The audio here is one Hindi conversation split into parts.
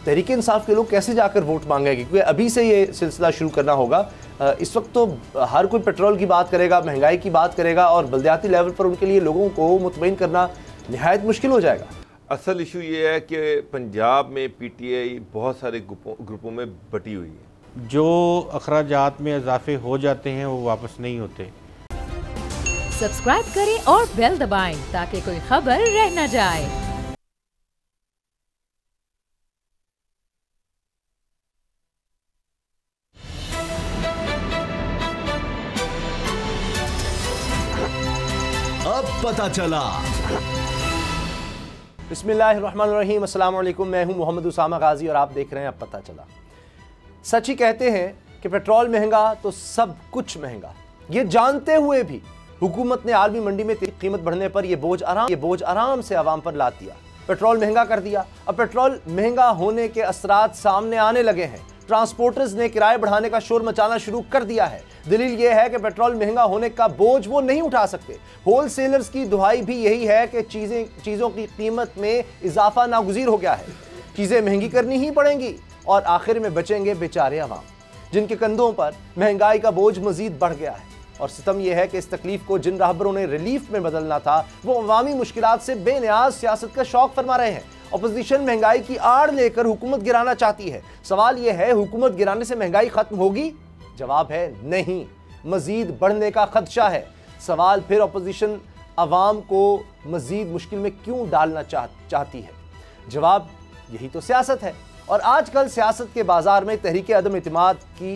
तहरीक इंसाफ के लोग कैसे जाकर वोट मांगेंगे, क्योंकि अभी से ये सिलसिला शुरू करना होगा। इस वक्त तो हर कोई पेट्रोल की बात करेगा, महंगाई की बात करेगा, और बल्दियाती लेवल पर उनके लिए लोगों को मुतमईन करना निहायत मुश्किल हो जाएगा। असल इशू ये है कि पंजाब में पीटीआई बहुत सारे ग्रुपों में बटी हुई है। जो अखराजात में इजाफे हो जाते हैं वो वापस नहीं होते। सब्सक्राइब करें और बेल दबाएं ताकि कोई खबर रह न जाए। अब पता चला। बिस्मिल्लाहिर्रहमानिर्रहीम, अस्सलाम वालेकुम। मैं हूं मोहम्मद उसामा गाजी और आप देख रहे हैं अब पता चला। सच ही कहते हैं कि पेट्रोल महंगा तो सब कुछ महंगा। ये जानते हुए भी हुकूमत ने आलमी मंडी में कीमत बढ़ने पर यह बोझ आराम से आवाम पर लाद दिया। पेट्रोल महंगा कर दिया। अब पेट्रोल महंगा होने के असरात सामने आने लगे हैं। ट्रांसपोर्टर्स ने किराए बढ़ाने का शोर मचाना शुरू कर दिया है। दलील यह है कि पेट्रोल महंगा होने का बोझ वो नहीं उठा सकते। होलसेलर्स की दुहाई भी यही है कि चीज़ों की कीमत में इजाफा नागुज़ीर हो गया है। चीज़ें महंगी करनी ही पड़ेंगी और आखिर में बचेंगे बेचारे अवाम, जिनके कंधों पर महंगाई का बोझ मजीद बढ़ गया है। और सितम यह है कि इस तकलीफ को जिन राहबरों ने रिलीफ में बदलना था वो अवामी मुश्किलात से बेनियाज सियासत का शौक फरमा रहे हैं। अपोजिशन महंगाई की आड़ लेकर हुकूमत गिराना चाहती है। सवाल यह है, हुकूमत गिराने से महंगाई खत्म होगी? जवाब है नहीं, मजीद बढ़ने का खदशा है। सवाल फिर अपोजिशन अवाम को मजीद मुश्किल में क्यों डालना चाहती है? जवाब यही तो सियासत है। और आजकल सियासत के बाजार में तहरीक अदम इत्मीनाद की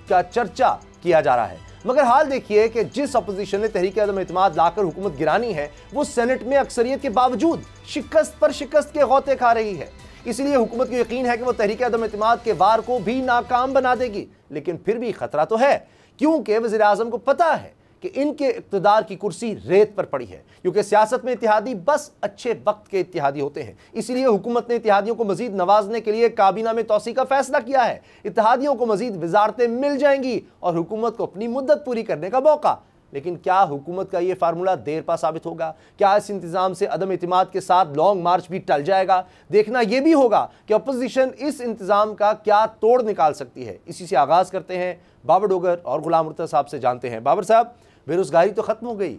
का चर्चा किया जा रहा है। मगर हाल देखिए कि जिस अपोजिशन ने तहरीक अदम इत्मीनाद लाकर हुकूमत गिरानी है वो सेनेट में अक्सरियत के बावजूद शिकस्त पर शिकस्त के गौते खा रही है। इसलिए हुकूमत को यकीन है कि वो तहरीक अदम इत्मीनाद के वार को भी नाकाम बना देगी। लेकिन फिर भी खतरा तो है, क्योंकि वज़ीर आज़म को पता है कि इनके इक़्तिदार की कुर्सी रेत पर पड़ी है। क्योंकि सियासत में इत्तेहादी बस अच्छे वक्त के इत्तेहादी होते हैं। इसलिए हुकूमत ने इत्तेहादियों को मजीद नवाजने के लिए काबीना में तौसी का फैसला किया है। इत्तेहादियों को मजीद वजारतें मिल जाएंगी और हुकूमत को अपनी मुद्दत पूरी करने का मौका। लेकिन क्या हुकूमत का ये फार्मूला देर पा साबित होगा? क्या इस इंतजाम से अदम इत्मीनाद के साथ लॉन्ग मार्च भी टल जाएगा? देखना यह भी होगा कि अपोजिशन इस इंतजाम का क्या तोड़ निकाल सकती है। इसी से आगाज करते हैं। बाबर डोगर और गुलाम मुर्तज़ा साहब से जानते हैं। बाबर साहब, बेरोजगारी तो खत्म हो गई,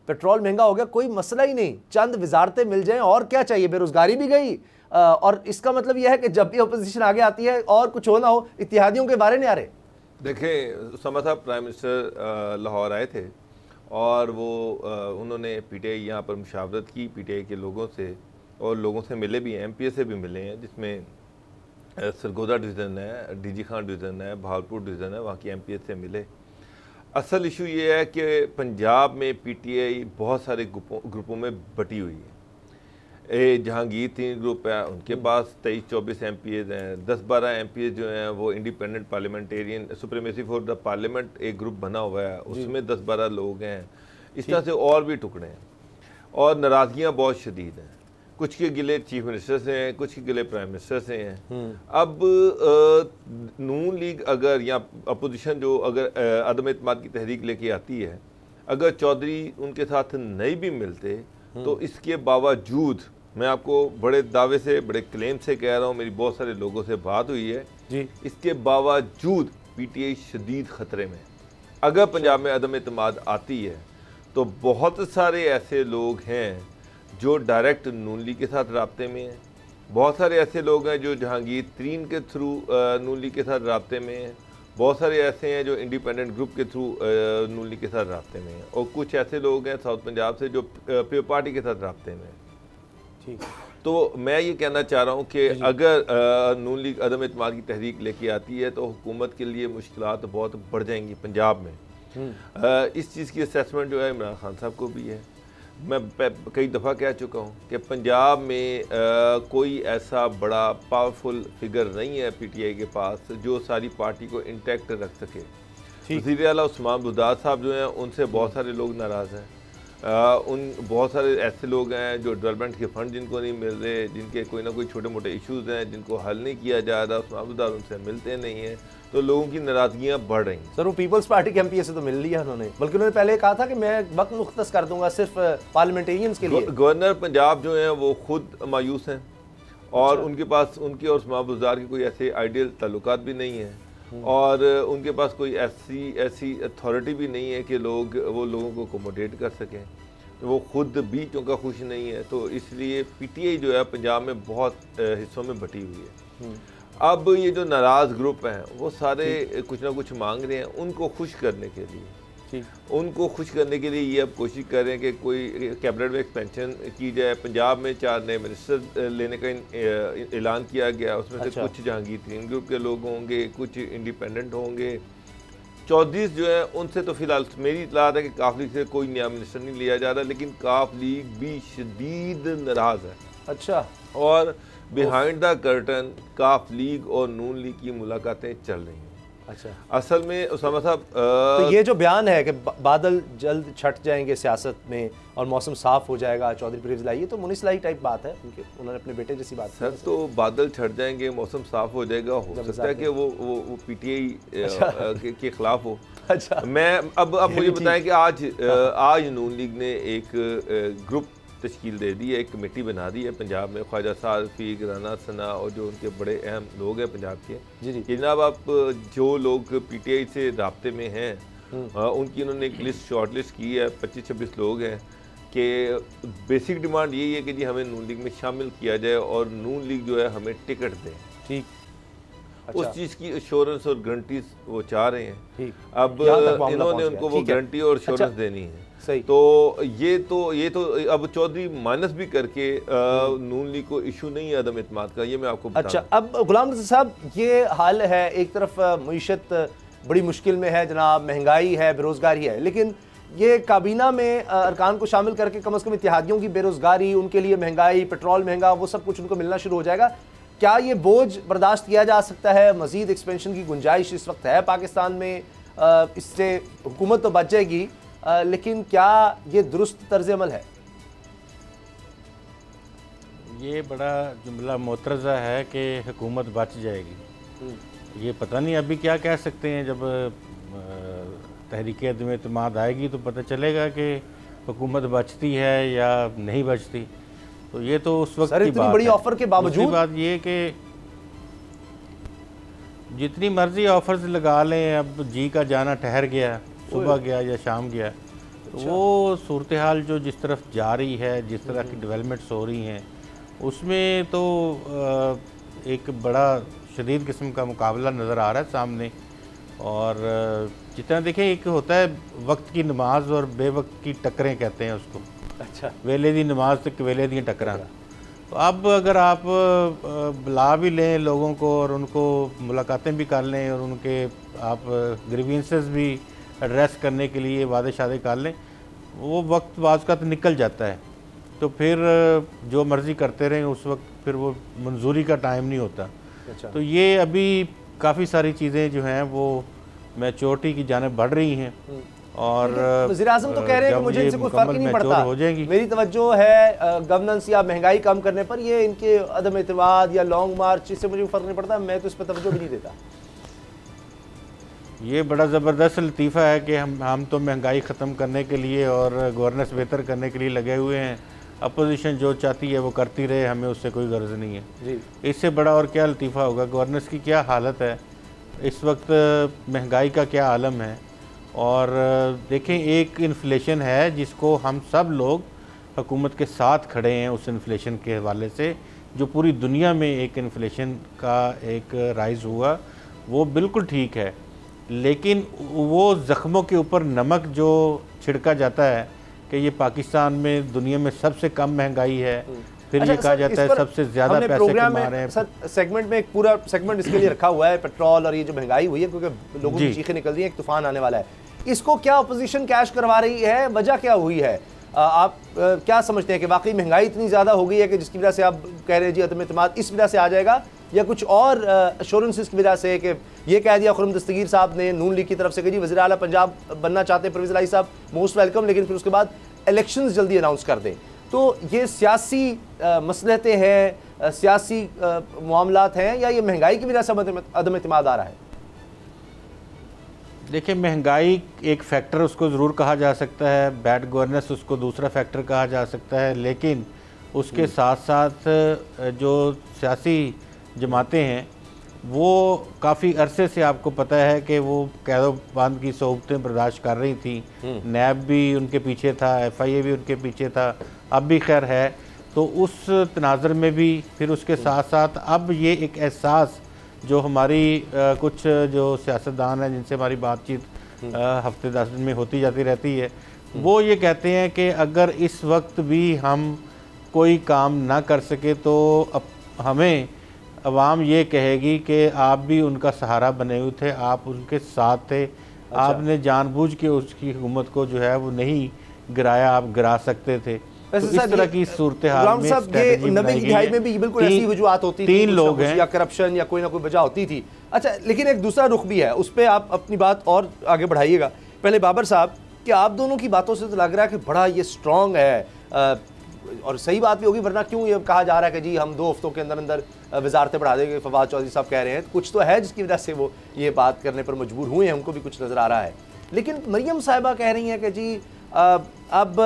पेट्रोल महंगा हो गया, कोई मसला ही नहीं, चंद वजारतें मिल जाएं और क्या चाहिए? बेरोजगारी भी गई। और इसका मतलब यह है कि जब भी अपोजिशन आगे आती है और कुछ हो ना हो, इत्तेहादियों के बारे नहीं आ रहे। देखें, उसामा साहब प्राइम मिनिस्टर लाहौर आए थे और वो उन्होंने पीटीआई यहाँ पर मुशावरत की पीटीआई के लोगों से, और लोगों से मिले भी हैं, एमपीए से भी मिले हैं, जिसमें सरगोदा डिवीज़न है, डीजी खान डिवीज़न है, भावलपुर डिवीज़न है, वहाँ की एमपीए से मिले। असल इशू ये है कि पंजाब में पीटीआई बहुत सारे ग्रुपों में बटी हुई है। जहांगीर 3 ग्रुप है, उनके पास 23-24 एमपीएज हैं। 10-12 एमपीएज जो हैं वो independent parliamentarian supremacy for the parliament एक ग्रुप बना हुआ है, उसमें 10-12 लोग हैं। इस तरह से और भी टुकड़े हैं और नाराज़गियाँ बहुत शदीद हैं। कुछ के गिले चीफ मिनिस्टर से हैं, कुछ के गिले प्राइम मिनिस्टर से हैं। अब नून लीग अगर या अपोजिशन जो अगर अदम इत्मीनाद की तहरीक लेके आती है, अगर चौधरी उनके साथ नहीं भी मिलते तो इसके बावजूद, मैं आपको बड़े दावे से, बड़े क्लेम से कह रहा हूँ, मेरी बहुत सारे लोगों से बात हुई है जी, इसके बावजूद पीटीआई शदीद ख़तरे में। अगर पंजाब में अदम इत्मीनाद आती है तो बहुत सारे ऐसे लोग हैं जो डायरेक्ट नून लीग के साथ राब्ते में हैं, बहुत सारे ऐसे लोग हैं जो जहांगीर 3 के थ्रू नून लीग के साथ राब्ते में हैं, बहुत सारे ऐसे हैं जो इंडिपेंडेंट ग्रुप के थ्रू नून लीग के साथ राब्ते में हैं, और कुछ ऐसे लोग हैं साउथ पंजाब से जो प्योर पार्टी के साथ राब्ते में हैं। ठीक, तो मैं ये कहना चाह रहा हूँ कि अगर नून लीग अदम इत्मीनाद की तहरीक लेके आती है तो हुकूमत के लिए मुश्किलात बहुत बढ़ जाएंगी पंजाब में। इस चीज़ की असेसमेंट जो है इमरान खान साहब को भी है। मैं कई दफ़ा कह चुका हूँ कि पंजाब में कोई ऐसा बड़ा पावरफुल फिगर नहीं है पीटीआई के पास जो सारी पार्टी को इंटैक्ट रख सके। वज़ीर आला उस्मान बुज़दार साहब जो हैं उनसे बहुत सारे लोग नाराज़ हैं। उन बहुत सारे ऐसे लोग हैं जो डेवलपमेंट के फंड जिनको नहीं मिल रहे, जिनके कोई ना कोई छोटे मोटे इश्यूज़ हैं जिनको हल नहीं किया जा रहा, उस्मान बुज़दार उनसे मिलते नहीं हैं, तो लोगों की नाराज़गियाँ बढ़ रही हैं। सर, वो पीपल्स पार्टी के एमपीए से तो मिल लिया उन्होंने, बल्कि उन्होंने पहले कहा था कि मैं वक्त मुख्तस कर दूंगा सिर्फ पार्लियामेंटेरियंस के लिए। गवर्नर पंजाब जो हैं वो खुद मायूस हैं और उनके पास उनके और समाअत बुज़दार के कोई ऐसे आइडियल ताल्लुकात भी नहीं हैं और उनके पास कोई ऐसी अथॉरिटी भी नहीं है कि वो लोगों को अकोमोडेट कर सकें। तो वो खुद भी चूँकि खुश नहीं है, तो इसलिए पीटीआई जो है पंजाब में बहुत हिस्सों में बटी हुई है। अब ये जो नाराज़ ग्रुप हैं वो सारे कुछ ना कुछ मांग रहे हैं, उनको खुश करने के लिए ये अब कोशिश कर रहे हैं कि कोई कैबिनेट में एक्सपेंशन की जाए। पंजाब में 4 नए मिनिस्टर लेने का ऐलान किया गया, उसमें से कुछ जहांगीर तरीन ग्रुप के लोग होंगे, कुछ इंडिपेंडेंट होंगे। चौधरीज़ जो है उनसे तो फिलहाल मेरी इतलात है कि काफ लीग से कोई नया मिनिस्टर नहीं लिया जा रहा, लेकिन काफ लीग भी शदीद नाराज़ है। अच्छा। और behind the curtain calf league और नून लीग की मुलाकातें चल रही हैं। अच्छा। असल में उसामा साहब तो ये जो बयान है कि बादल जल्द छट जाएंगे सियासत में और मौसम साफ हो जाएगा, चौधरी परवेज़ इलाही, तो मुनीस इलाही टाइप बात है, उन्होंने अपने बेटे जैसी बात सर। तो बादल छट जाएंगे, मौसम साफ हो जाएगा, हो सकता है कि वो पीटीआई के खिलाफ हो। अच्छा। मैं अब मुझे बताएं कि आज नून लीग ने एक ग्रुप तश्कील दे दी है, एक कमेटी बना दी है पंजाब में, ख्वाजा साद, रफीक, राना सना और जो उनके बड़े अहम लोग हैं पंजाब के। जी जनाब, आप जो लोग पीटीआई से राब्ते में हैं उनकी उन्होंने एक लिस्ट शॉर्ट लिस्ट की है, 25-26 लोग हैं कि बेसिक डिमांड यही है कि जी हमें नून लीग में शामिल किया जाए और नून लीग जो है हमें टिकट दें। ठीक। अच्छा। उस चीज़ की एश्योरेंस और गारंटीज वो चाह रहे हैं। अब इन्होंने उनको वो गारंटी और एश्योरेंस देनी है। सही। तो ये तो अब चौधरी माइनस भी करके नून लीग को इशू नहीं है अदम इत्मीनान का, ये मैं आपको बता। अच्छा। अब गुलाम रज़ा साहब, ये हाल है, एक तरफ मईशत बड़ी मुश्किल में है जनाब, महंगाई है, बेरोज़गारी है, लेकिन ये काबीना में अरकान को शामिल करके कम से कम इत्तेहादियों की बेरोज़गारी, उनके लिए महंगाई, पेट्रोल महंगा, वो सब कुछ उनको मिलना शुरू हो जाएगा। क्या ये बोझ बर्दाश्त किया जा सकता है? मज़ीद एक्सपेंशन की गुंजाइश इस वक्त है पाकिस्तान में? इससे हुकूमत तो बच जाएगी, लेकिन क्या ये दुरुस्त तर्ज अमल है? ये बड़ा जुमला मोतरज़ा है कि हुकूमत बच जाएगी। ये पता नहीं अभी क्या कह सकते हैं, जब तहरीक अदम इत्मीनान आएगी तो पता चलेगा कि हुकूमत बचती है या नहीं बचती। तो ये तो उस वक्त की बात बड़ी ऑफर के बावजूद बात ये कि जितनी मर्जी ऑफर्स लगा लें, अब जी का जाना ठहर गया, सुबह गया या शाम गया। तो वो सूरत हाल जो जिस तरफ जा रही है, जिस तरह की डेवलपमेंट्स हो रही हैं, उसमें तो एक बड़ा शदीद किस्म का मुकाबला नज़र आ रहा है सामने। और जितना देखें, एक होता है वक्त की नमाज और बेवक्त की टक्करें कहते हैं उसको। अच्छा। वेले दी नमाज तक वेले दी टक्करां। तो अब अगर आप बुला भी लें लोगों को और उनको मुलाकातें भी कर लें और उनके आप ग्रीवेंसेस भी एड्रेस करने के लिए वादे शादे कर लें, वो वक्त बाज़ का तो निकल जाता है। तो फिर जो मर्ज़ी करते रहें, उस वक्त फिर वो मंजूरी का टाइम नहीं होता। अच्छा। तो ये अभी काफ़ी सारी चीज़ें जो हैं वो मैच्योरिटी की जानिब बढ़ रही हैं। और वज़ीर-ए-आज़म तो कह रहे हैं कि मुझे इनसे कोई फ़र्क ही नहीं पड़ता, हो जाएगी, मेरी तवज्जो है गवर्नेंस या महंगाई कम करने पर, ये इनके अदम इत्मीनान या लॉन्ग मार्च, इससे मुझे फ़र्क नहीं पड़ता, मैं तो इस पर तवज्जो भी नहीं देता। ये बड़ा ज़बरदस्त लतीफ़ा है कि हम तो महंगाई ख़त्म करने के लिए और गवर्नेंस बेहतर करने के लिए लगे हुए हैं। अपोजिशन जो चाहती है वो करती रहे, हमें उससे कोई गर्ज नहीं है जी। इससे बड़ा और क्या लतीफ़ा होगा? गवर्नेंस की क्या हालत है इस वक्त, महंगाई का क्या आलम है। और देखें, एक इन्फ्लेशन है जिसको हम सब लोग हुकूमत के साथ खड़े हैं, उस इन्फ्लेशन के हवाले से जो पूरी दुनिया में एक इन्फ्लेशन का एक राइज़ हुआ, वो बिल्कुल ठीक है। लेकिन वो ज़ख्मों के ऊपर नमक जो छिड़का जाता है कि ये पाकिस्तान में दुनिया में सबसे कम महंगाई है, फिर ये कहा जाता है सबसे ज़्यादा पैसे कमा रहे हैं। सर, सेगमेंट में एक पूरा सेगमेंट इसके लिए रखा हुआ है, पेट्रोल और ये जो महंगाई हुई है, क्योंकि लोगों की चीखें निकल रही हैं, एक तूफान आने वाला है। इसको क्या अपोजिशन कैश करवा रही है? वजह क्या हुई है? आप क्या समझते हैं कि वाकई महंगाई इतनी ज़्यादा हो गई है कि जिसकी वजह से आप कह रहे हैं जी अदम इत्मीनान इस वजह से आ जाएगा, या कुछ और एश्योरेंसेस की वजह से कि ये कह दिया खुर्रम दस्तगीर साहब ने नून लीग की तरफ से कि जी वज़ीर आला पंजाब बनना चाहते हैं परवेज़ इलाही साहब, मोस्ट वेलकम, लेकिन फिर उसके बाद इलेक्शंस जल्दी अनाउंस कर दें। तो ये सियासी मसलहतें हैं, सियासी मामलात हैं, या ये महंगाई की वजह से अदम इत्मीनान आ रहा है? देखिए, महंगाई एक फैक्टर उसको ज़रूर कहा जा सकता है, बैड गवर्नेंस उसको दूसरा फैक्टर कहा जा सकता है, लेकिन उसके साथ साथ जो सियासी जमातें हैं वो काफ़ी अरसे से आपको पता है कि वो कैदोबंद की सोबतें बर्दाश्त कर रही थी। नैब भी उनके पीछे था, FIA भी उनके पीछे था, अब भी खैर है। तो उस तनाज़र में भी फिर उसके साथ साथ अब ये एक एहसास जो हमारी कुछ जो सियासतदान हैं जिनसे हमारी बातचीत हफ्ते 10 दिन में होती जाती रहती है, वो ये कहते हैं कि अगर इस वक्त भी हम कोई काम ना कर सके तो हमें अवाम ये कहेगी कि आप भी उनका सहारा बने हुए थे, आप उनके साथ थे। अच्छा। आपने जानबूझ के उसकी हुकूमत को जो है वो नहीं गिराया, आप गिरा सकते थे। तो इस तरह की सूरत हाल में स्ट्रेटजी बनाई गई है। में भी बिल्कुल ऐसी वजूहत होती थी, 3 लोग हैं या करप्शन या कोई ना कोई वजह होती थी। अच्छा, लेकिन एक दूसरा रुख भी है, उस पर आप अपनी बात और आगे बढ़ाइएगा। पहले बाबर साहब, कि आप दोनों की बातों से तो लग रहा है कि बड़ा ये स्ट्रॉन्ग है, और सही बात भी होगी, वरना क्यों ये कहा जा रहा है कि जी हम 2 हफ्तों के अंदर अंदर वजारतें बढ़ा देंगे। फवाद चौधरी साहब कह रहे हैं, कुछ तो है जिसकी वजह से वो ये बात करने पर मजबूर हुए हैं, उनको भी कुछ नज़र आ रहा है। लेकिन मरियम साहिबा कह रही हैं कि जी अब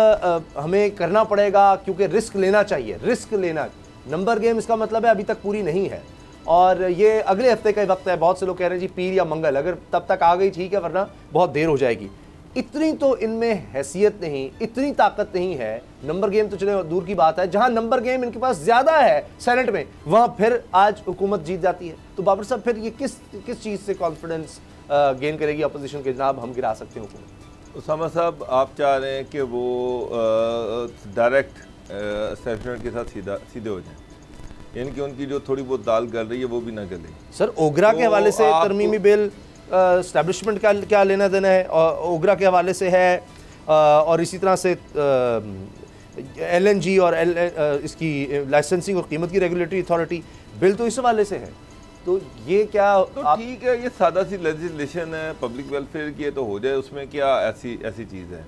हमें करना पड़ेगा क्योंकि रिस्क लेना चाहिए। रिस्क लेना, नंबर गेम इसका मतलब है अभी तक पूरी नहीं है, और ये अगले हफ्ते का वक्त है। बहुत से लोग कह रहे हैं जी पीर या मंगल, अगर तब तक आ गई ठीक है, वरना बहुत देर हो जाएगी। इतनी तो इनमें हैसियत नहीं, इतनी ताकत नहीं है। नंबर गेम तो चले दूर की बात है, जहां नंबर गेम इनके पास ज़्यादा है सेनेट में, वहां फिर आज हुकूमत जीत जाती है। तो बाबर साहब, फिर ये किस चीज़ से कॉन्फिडेंस गेन करेगी अपोजिशन के, जनाब हम गिरा सकते हैं हुकूमत? उसामा साहब, आप चाह रहे हैं कि वो डायरेक्ट एस्टेब्लिशमेंट के साथ सीधे हो जाएं, यानी कि उनकी जो थोड़ी बहुत दाल गल रही है वो भी ना गले। सर, ओगरा के हवाले से तरमीमी बिल एस्टैब्लिशमेंट का क्या लेना देना है, और ओगरा के हवाले से है, और इसी तरह से LNG और इसकी लाइसेंसिंग और कीमत की रेगुलेटरी अथॉरिटी बिल तो इस हवाले से है। तो ये क्या तो ठीक है, ये सादा सी लेजिस्लेशन है, पब्लिक वेलफेयर की है, तो हो जाए, उसमें क्या ऐसी चीज़ है।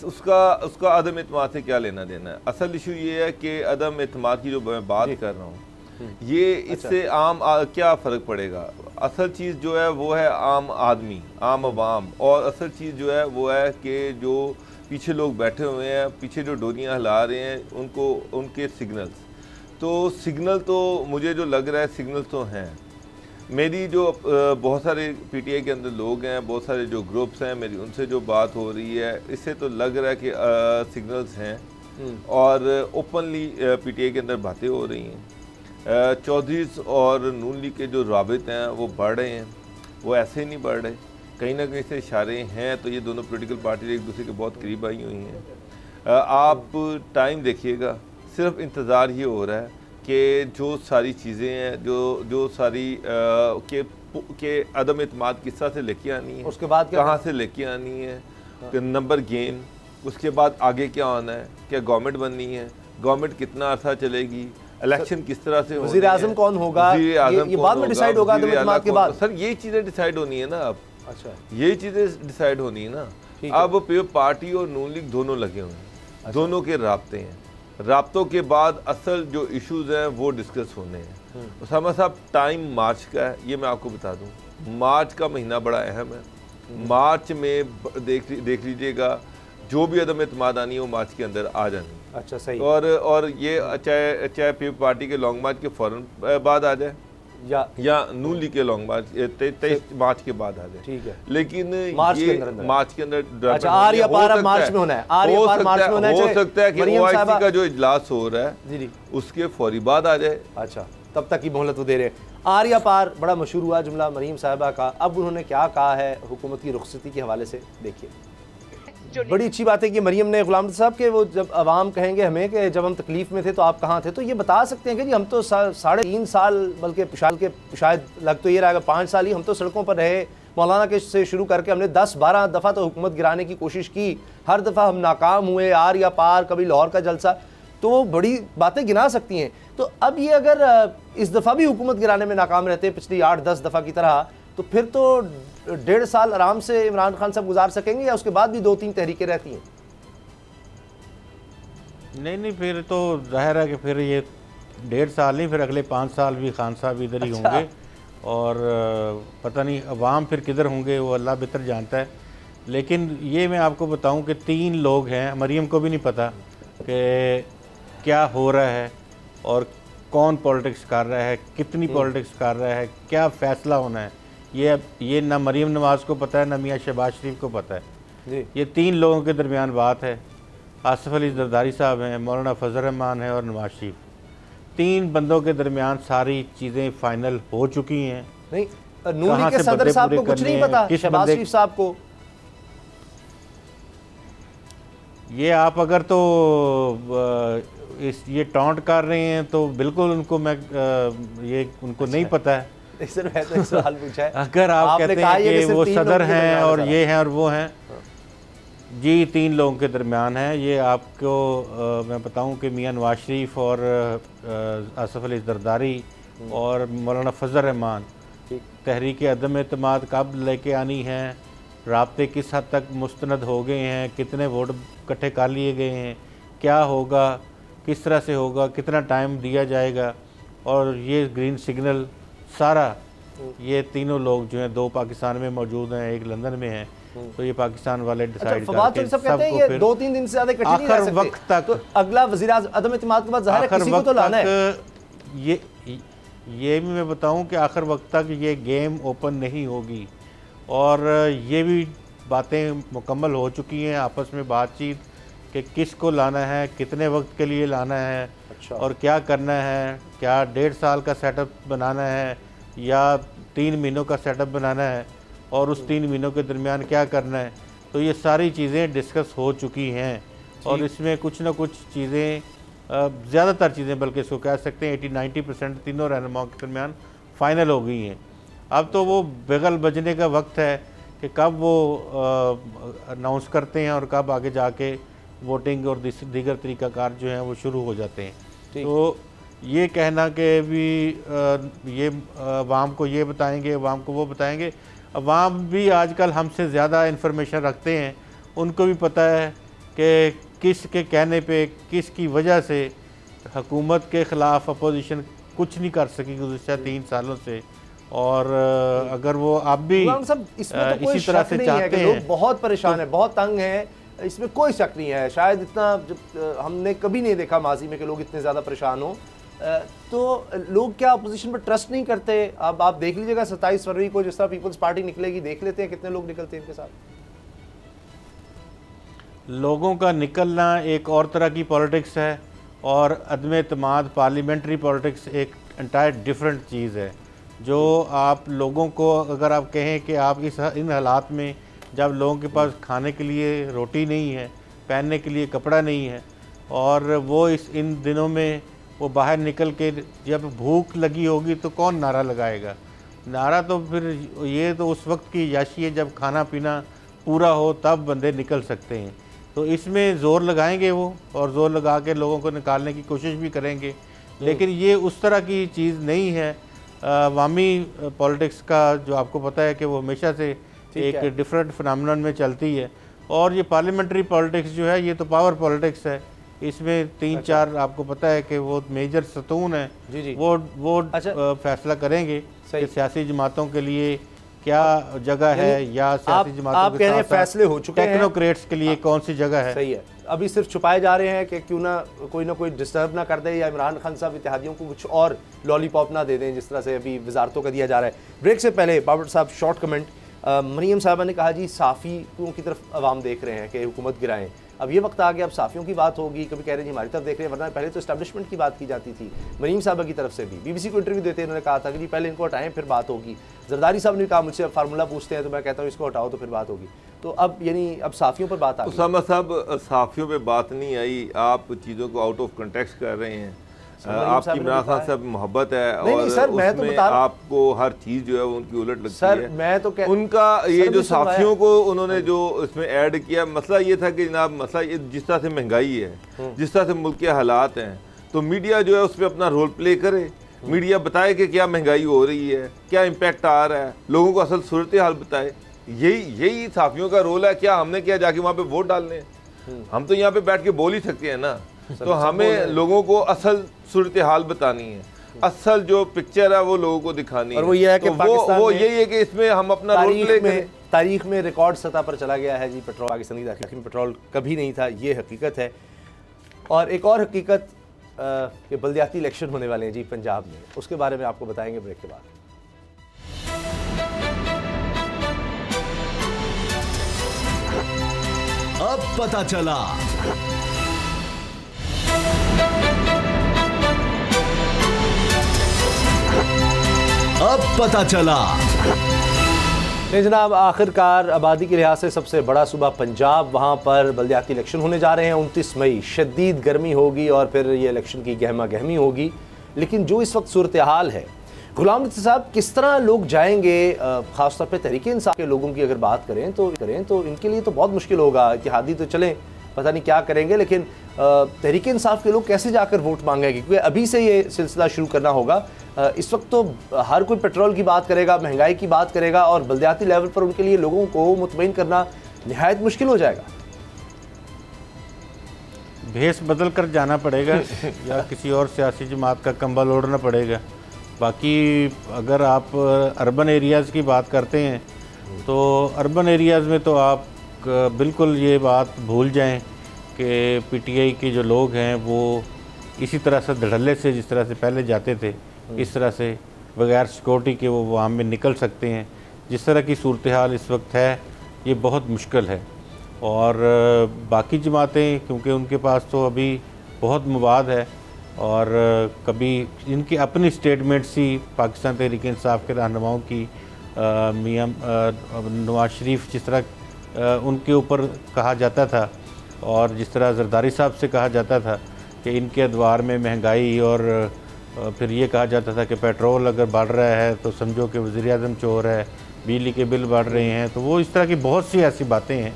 उसका अदम एतमाद से क्या लेना देना है। असल इशू ये है कि अदम एतमाद की जो मैं बात कर रहा हूँ, ये इससे आम क्या फ़र्क पड़ेगा। असल चीज़ जो है वो है आम आदमी, आम अवाम, और असल चीज़ जो है वो है कि जो पीछे लोग बैठे हुए हैं, पीछे जो डोरियाँ हिला रहे हैं, उनको उनके सिग्नल्स, तो सिग्नल तो मुझे जो लग रहा है सिग्नल तो हैं। मेरी जो बहुत सारे PTI के अंदर लोग हैं, बहुत सारे जो ग्रुप्स हैं, मेरी उनसे जो बात हो रही है, इससे तो लग रहा है कि सिग्नल्स हैं, और ओपनली PTI के अंदर बातें हो रही हैं। चौधरीज़ और नून लीग के जो राबित हैं वो बढ़ रहे हैं, वो ऐसे ही नहीं बढ़ रहे, कहीं ना कहीं से इशारे हैं। तो ये दोनों पॉलिटिकल पार्टी एक दूसरे के बहुत करीब आई हुई हैं। आप टाइम देखिएगा, सिर्फ इंतज़ार ये हो रहा है कि जो सारी चीज़ें हैं, जो सारी के अदम एतमाद किस तरह से लेके आनी है, उसके बाद कहाँ से लेके आनी है, नंबर गेम, उसके बाद आगे क्या आना है, क्या गवर्नमेंट बननी है, गवर्नमेंट कितना अर्सा चलेगी, इलेक्शन किस तरह से, वज़ीर आज़म कौन होगा, ये बाद में डिसाइड होगा अदम एतमाद के बाद। सर, ये चीज़ें डिसाइड होनी है ना अब। अच्छा, ये चीज़ें डिसाइड होनी है ना। अब पार्टी और नून लीग दोनों लगे हुए हैं। अच्छा। दोनों के राब्ते हैं, राब्तों के बाद असल जो इश्यूज हैं वो डिस्कस होने हैं। उसामा साहब, टाइम मार्च का है, ये मैं आपको बता दूं। मार्च का महीना बड़ा अहम है। मार्च में देख लीजिएगा, जो भी अदम एतमाद आनी है वो मार्च के अंदर आ जानी। अच्छा, सही। और ये चाहे पीपल पार्टी के लॉन्ग मार्च के फौरन बाद आ जाए, या नून लीग के लॉन्ग मार्च 23 मार्च के बाद आ जाए, ठीक है। लेकिन मार्च के अंदर अच्छा, आर या पार मार्च में होना है, आर या पार मार्च में होना है। हो सकता है कि OIC का जो इजलास हो रहा है जी उसके फौरी बाद आ जाए। अच्छा, तब तक की मोहलत वो दे रहे हैं। आर या पार बड़ा मशहूर हुआ जुमला मरीम साहिबा का। अब उन्होंने क्या कहा है हुकूमत की रुखसती के हवाले से, देखिए। बड़ी अच्छी बात है कि मरियम ने गुलाम साहब के, वो जब अवाम कहेंगे हमें कि जब हम तकलीफ़ में थे तो आप कहाँ थे, तो ये बता सकते हैं कि जी हम तो 3.5 साल, बल्कि शायद लग तो ये रहा 5 साल ही हम तो सड़कों पर रहे। मौलाना के से शुरू करके हमने 10-12 दफ़ा तो हुकूमत गिराने की कोशिश की, हर दफ़ा हम नाकाम हुए। आर या पार, कभी लाहौर का जलसा, तो वो बड़ी बातें गिना सकती हैं। तो अब ये अगर इस दफ़ा भी हुकूमत गिराने में नाकाम रहते पिछली 8-10 दफ़ा की तरह, तो फिर तो 1.5 साल आराम से इमरान खान साहब गुजार सकेंगे, या उसके बाद भी 2-3 तहरीकें रहती हैं? नहीं, फिर तो जाहिर है कि फिर ये 1.5 साल नहीं, फिर अगले 5 साल भी खान साहब इधर ही होंगे, और पता नहीं अवाम फिर किधर होंगे, वो अल्लाह बेहतर जानता है। लेकिन ये मैं आपको बताऊं कि 3 लोग हैं, मरियम को भी नहीं पता कि क्या हो रहा है और कौन पॉलिटिक्स कर रहा है, कितनी पॉलिटिक्स कर रहा है, क्या फ़ैसला होना है, ये ना मरीम नवाज़ को पता है, ना मियाँ शहबाज शरीफ को पता है जी। ये 3 लोगों के दरमियान बात है। आसिफ अली जरदारी साहब हैं, मौलाना फजल रहमान है और नवाज शरीफ। 3 बंदों के दरमियान सारी चीज़ें फाइनल हो चुकी हैं। नहीं, नून लीग के सदर साहब को कुछ नहीं पता, शहबाज शरीफ साहब को। ये आप अगर तो ये टॉन्ट कर रहे हैं तो बिल्कुल उनको ये उनको नहीं पता है। सर मैं तो एक सवाल पूछा है, अगर आप कहते हैं कि वो सदर हैं और ये हैं और वो हैं, जी 3 लोगों के दरमियान है ये। आपको मैं बताऊं कि मियां नवाज शरीफ और आसिफ अली जरदारी और मौलाना फजल रहमान तहरीक अदम एतमाद कब लेके आनी है, राब्ते किस हद तक मुस्तनद हो गए हैं, कितने वोट इकट्ठे कर लिए गए हैं, क्या होगा, किस तरह से होगा, कितना टाइम दिया जाएगा, और ये ग्रीन सिग्नल सारा ये तीनों लोग जो हैं 2 पाकिस्तान में मौजूद हैं, 1 लंदन में है, तो ये पाकिस्तान वाले डिसाइड करते हैं। सब कहते हैं ये 2-3 दिन से ज्यादा इकट्ठे नहीं रह सकते। वक्त तक तो अगला वज़ीर आज़म अदम एतमाद के बाद ज़ाहिर है किसी को तो लाना है। ये भी मैं बताऊं कि आखिर वक्त तक ये गेम ओपन नहीं होगी और ये भी बातें मुकम्मल हो चुकी हैं, आपस में बातचीत कि किसको लाना है, कितने वक्त के लिए लाना है। अच्छा। और क्या करना है, क्या 1.5 साल का सेटअप बनाना है या 3 महीनों का सेटअप बनाना है और उस 3 महीनों के दरमियान क्या करना है। तो ये सारी चीज़ें डिस्कस हो चुकी हैं और इसमें कुछ ना कुछ चीज़ें, ज़्यादातर चीज़ें बल्कि इसको कह सकते हैं 80-90% तीनों रहनुमाओं के दरमियान फ़ाइनल हो गई हैं। अब तो वो बिगल बजने का वक्त है कि कब वो अनाउंस करते हैं और कब आगे जाके वोटिंग और दीगर तरीक़ाकार जो हैं वो शुरू हो जाते हैं। तो ये कहना कि भी ये अवाम को ये बताएंगे, अवाम को वो बताएंगे, अवाम भी आजकल हमसे ज़्यादा इन्फॉर्मेशन रखते हैं, उनको भी पता है कि किस के कहने पे, किस की वजह से हुकूमत के ख़िलाफ़ अपोजिशन कुछ नहीं कर सकी गुज़िश्ता 3 सालों से। और अगर वो आप भी इसमें तो कोई इसी तरह से चाहते हैं, लोग बहुत परेशान है, बहुत तंग हैं, इसमें कोई शक नहीं है। शायद इतना हमने कभी नहीं देखा माजी में कि लोग इतने ज़्यादा परेशान हो। तो लोग क्या अपोजिशन पर ट्रस्ट नहीं करते? अब आप देख लीजिएगा 27 फरवरी को जिस तरह पीपल्स पार्टी निकलेगी, देख लेते हैं कितने लोग निकलते हैं इनके साथ। लोगों का निकलना एक और तरह की पॉलिटिक्स है और अदम एतमाद पार्लियामेंट्री पॉलिटिक्स एक एंटायर डिफरेंट चीज़ है। जो आप लोगों को अगर आप कहें कि आप इन हालात में जब लोगों के पास खाने के लिए रोटी नहीं है, पहनने के लिए कपड़ा नहीं है और वो इन दिनों में वो बाहर निकल के जब भूख लगी होगी तो कौन नारा लगाएगा? नारा तो फिर ये तो उस वक्त की याशी है जब खाना पीना पूरा हो तब बंदे निकल सकते हैं। तो इसमें ज़ोर लगाएंगे वो और ज़ोर लगा के लोगों को निकालने की कोशिश भी करेंगे, लेकिन ये उस तरह की चीज़ नहीं है। अवामी पॉलिटिक्स का जो आपको पता है कि वो हमेशा से एक डिफरेंट फिनोमेनन में चलती है और ये पार्लियामेंट्री पॉलिटिक्स जो है ये तो पावर पॉलिटिक्स है। इसमें 3-4 आपको पता है कि वो मेजर सतून है, जी। वो फैसला करेंगे कि सियासी जमातों के लिए क्या जगह है या सियासी जमातों के साथ फैसले हो चुके हैं, टेक्नोक्रेट्स के लिए कौन सी जगह है। सही है। अभी सिर्फ छुपाए जा रहे हैं कि क्यों ना कोई डिस्टर्ब ना कर दे या इमरान खान साहब इत्तेहादियों को कुछ और लॉलीपॉप ना दे दें जिस तरह से अभी वजारतों का दिया जा रहा है। ब्रेक से पहले बाबर साहब शॉर्ट कमेंट। मरीम साहबा ने कहा जी साफ़ियों की तरफ अवाम देख रहे हैं कि हुकूमत गिराएं। अब ये वक्त आ गया, अब साफ़ियों की बात होगी। कभी कह रहे हैं जी हमारी तरफ देख रहे हैं, वरना पहले तो एस्टैब्लिशमेंट की बात की जाती थी। मरीम साहबा की तरफ से भी BBC को इंटरव्यू देते उन्होंने कहा था कि जी पहले इनको हटाएं फिर बात होगी। जरदारी साहब ने कहा मुझसे फार्मूला पूछते हैं तो मैं कहता हूँ इसको हटाओ तो फिर बात होगी। तो अब यानी अब साफ़ियों पर बात आ गई। उसामा साहब, साफ़ियों पर बात नहीं आई, आप चीज़ों को आउट ऑफ कंटेक्स्ट कर रहे हैं। आपकी इमरान खान साहब मोहब्बत है और सर, मैं तो बता आपको हर चीज़ जो है वो उनकी उलट लगती सर, है। मैं तो उनका ये जो साफियों को उन्होंने जो इसमें ऐड किया, मसला ये था कि जनाब मसला ये जिस तरह से महंगाई है, जिस तरह से मुल्क के हालात हैं, तो मीडिया जो है उस पर अपना रोल प्ले करे। मीडिया बताए कि क्या महंगाई हो रही है, क्या इम्पैक्ट आ रहा है, लोगों को असल सूरत हाल बताए। यही साफियों का रोल है। क्या हमने क्या जाके वहाँ पे वोट डालने? हम तो यहाँ पे बैठ के बोल ही सकते हैं ना। तो हमें लोगों को असल सूरत हाल बतानी है, असल जो पिक्चर है वो लोगों को दिखानी है। और वो ये है कि वो यही है कि इसमें हम अपना रोल प्ले करें। तारीख में रिकॉर्ड सतह पर चला गया है जी पेट्रोल। पाकिस्तान की तारीख में पेट्रोल कभी नहीं था, ये हकीकत है। और एक और हकीकत कि बल्दियाती इलेक्शन होने वाले हैं जी पंजाब में, उसके बारे में आपको बताएंगे ब्रेक के बाद। अब पता चला। अब पता चला। नहीं जनाब, आखिरकार आबादी के लिहाज से सबसे बड़ा सूबा पंजाब, वहाँ पर बल्दियाती इलेक्शन होने जा रहे हैं 29 मई। शदीद गर्मी होगी और फिर ये इलेक्शन की गहमा गहमी होगी। लेकिन जो इस वक्त सूरत हाल है, गुलाम नबी साहब किस तरह लोग जाएंगे, ख़ासतौर पे तहरीक इंसाफ के लोगों की अगर बात करें तो इनके लिए तो बहुत मुश्किल होगा। इत्तेहादी तो चलें, पता नहीं क्या करेंगे, लेकिन तहरीक इंसाफ के लोग कैसे जाकर वोट मांगेंगे, क्योंकि अभी से ये सिलसिला शुरू करना होगा। इस वक्त तो हर कोई पेट्रोल की बात करेगा, महंगाई की बात करेगा, और बल्दियाती लेवल पर उनके लिए लोगों को मुतमईन करना निहायत मुश्किल हो जाएगा। भेस बदल कर जाना पड़ेगा या किसी और सियासी जमात का कंबल ओढ़ना पड़ेगा। बाकी अगर आप अर्बन एरियाज़ की बात करते हैं तो अर्बन एरियाज़ में तो आप बिल्कुल ये बात भूल जाएं कि पीटीआई के जो लोग हैं वो इसी तरह से धड़ल्ले से जिस तरह से पहले जाते थे, इस तरह से बगैर सिक्योरिटी के वो वहाँ में निकल सकते हैं। जिस तरह की सूरत हाल इस वक्त है, ये बहुत मुश्किल है। और बाकी जमातें, क्योंकि उनके पास तो अभी बहुत मवाद है और कभी इनकी अपनी स्टेटमेंट्स ही पाकिस्तान तहरीक इंसाफ के रहनुमाओं की, मियां नवाज शरीफ जिस तरह उनके ऊपर कहा जाता था और जिस तरह जरदारी साहब से कहा जाता था कि इनके अदवार में महंगाई, और फिर ये कहा जाता था कि पेट्रोल अगर बढ़ रहा है तो समझो कि वज़ीर-ए-आज़म चोर है, बिजली के बिल बढ़ रहे हैं। तो वो इस तरह की बहुत सी ऐसी बातें हैं,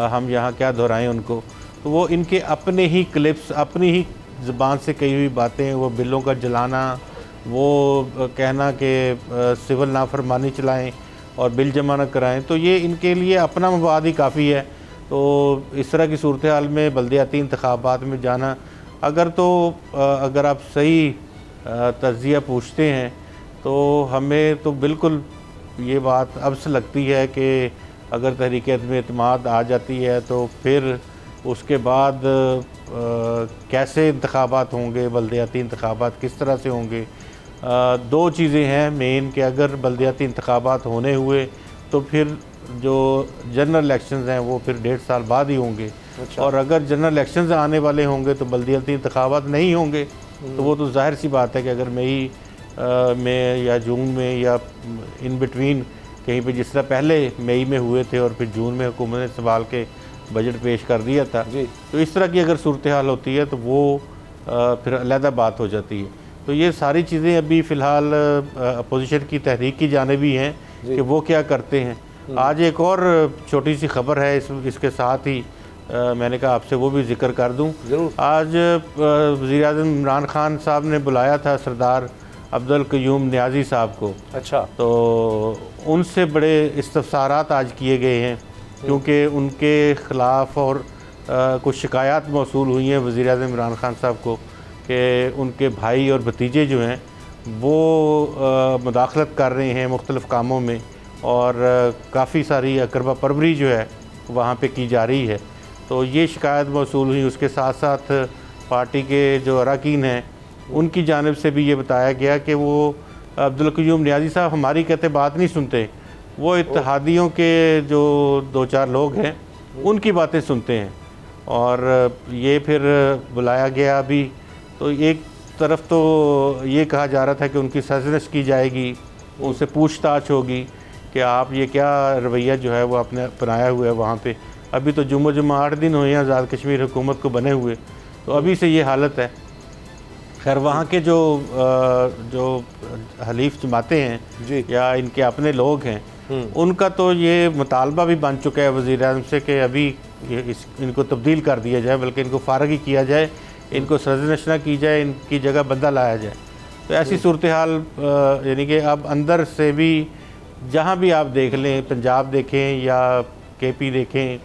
हम यहाँ क्या दोहराएं उनको। तो वो इनके अपने ही क्लिप्स, अपनी ही ज़बान से कही हुई बातें, वो बिलों का जलाना, वो कहना कि सिविल नाफरमानी चलाएं और बिल जमा न कराएं, तो ये इनके लिए अपना मवाद ही काफ़ी है। तो इस तरह की सूरत हाल में बल्दियाती इंतखाबात में जाना, अगर आप सही तज्ज़िया पूछते हैं तो हमें तो बिल्कुल ये बात अब से लगती है कि अगर तहरीक में एतमाद आ जाती है तो फिर उसके बाद कैसे इंतखाबात होंगे, बल्दियाती इंतखाबात किस तरह से होंगे। दो चीज़ें हैं मेन कि अगर बल्दियाती इंतखाबात होने हुए तो फिर जो जनरल इलेक्शंस हैं वो फिर 1.5 साल बाद ही होंगे। अच्छा। और अगर जनरल इलेक्शंस आने वाले होंगे तो बल्दियाती इंतखाबात नहीं होंगे, तो वो तो जाहिर सी बात है कि अगर मई में या जून में या इन बिटवीन कहीं पे जिस तरह पहले मई में हुए थे और फिर जून में हुकूमत ने संभाल के बजट पेश कर दिया था, तो इस तरह की अगर सूरत हाल होती है तो वो फिर अलहदा बात हो जाती है। तो ये सारी चीज़ें अभी फ़िलहाल अपोजिशन की तहरीक की जानिब ही हैं कि वो क्या करते हैं। आज एक और छोटी सी खबर है इसके साथ ही मैंने कहा आपसे वो भी जिक्र कर दूं। आज वज़ीर-ए-आज़म इमरान खान साहब ने बुलाया था सरदार अब्दुल क़य्यूम नियाज़ी साहब को। अच्छा। तो उनसे बड़े इस्तफ़सारात आज किए गए हैं क्योंकि उनके ख़िलाफ़ और कुछ शिकायत मौसूल हुई हैं वज़ीर-ए-आज़म इमरान खान साहब को कि उनके भाई और भतीजे जो हैं वो मुदाखलत कर रहे हैं मुख्तलिफ़ कामों में, और काफ़ी सारी अकरबा परवरी जो है वहाँ पे की जा रही है। तो ये शिकायत मौसूल हुई। उसके साथ साथ पार्टी के जो अरकान हैं उनकी जानिब से भी ये बताया गया कि वो अब्दुल क़य्यूम नियाज़ी साहब हमारी कहते बात नहीं सुनते, वो इत्तेहादियों के जो 2-4 लोग हैं उनकी बातें सुनते हैं। और ये फिर बुलाया गया अभी। तो एक तरफ तो ये कहा जा रहा था कि उनकी सरजनश की जाएगी, उनसे पूछताछ होगी कि आप ये क्या रवैया जो है वो आपने अपनाया हुआ है वहाँ पे। अभी तो जुम्मा 8 दिन हुए हैं आज़ाद कश्मीर हुकूमत को बने हुए, तो अभी से ये हालत है। खैर वहाँ के जो हलीफ जमाते हैं या इनके अपने लोग हैं उनका तो ये मुतालबा भी बन चुका है वज़ीर-ए-आज़म से कि अभी इनको तब्दील कर दिया जाए, बल्कि इनको फ़ारग ही किया जाए, इनको सरजनश ना की जाए, इनकी जगह बंदा लाया जाए। तो ऐसी सूरत हाल यानी कि अब अंदर से भी जहाँ भी आप देख लें, पंजाब देखें या केपी देखें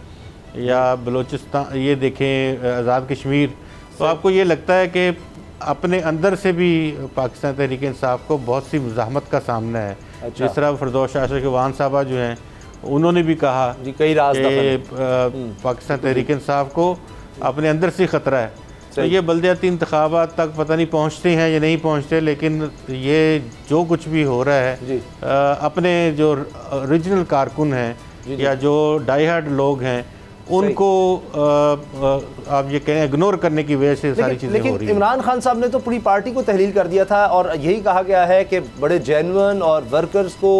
या बलूचिस्तान ये देखें, आज़ाद कश्मीर, तो आपको ये लगता है कि अपने अंदर से भी पाकिस्तान तहरीक इंसाफ को बहुत सी मुज़ाहमत का सामना है। अच्छा। जिस तरह फरदौस आशिक़ साहबा जो हैं उन्होंने भी कहा कि पाकिस्तान तहरीक इंसाफ को अपने अंदर से ख़तरा है। तो ये बल्दियाती इंतखाबात तक पता नहीं पहुँचते हैं या नहीं पहुँचते, लेकिन ये जो कुछ भी हो रहा है अपने जो ओरिजिनल कारकुन हैं या जो डाई हार्ड लोग हैं उनको आप ये कहें इग्नोर करने की वजह से सारी चीज़ें हो रही हैं। इमरान खान साहब ने तो पूरी पार्टी को तहलील कर दिया था और यही कहा गया है कि बड़े जेन्युइन और वर्कर्स को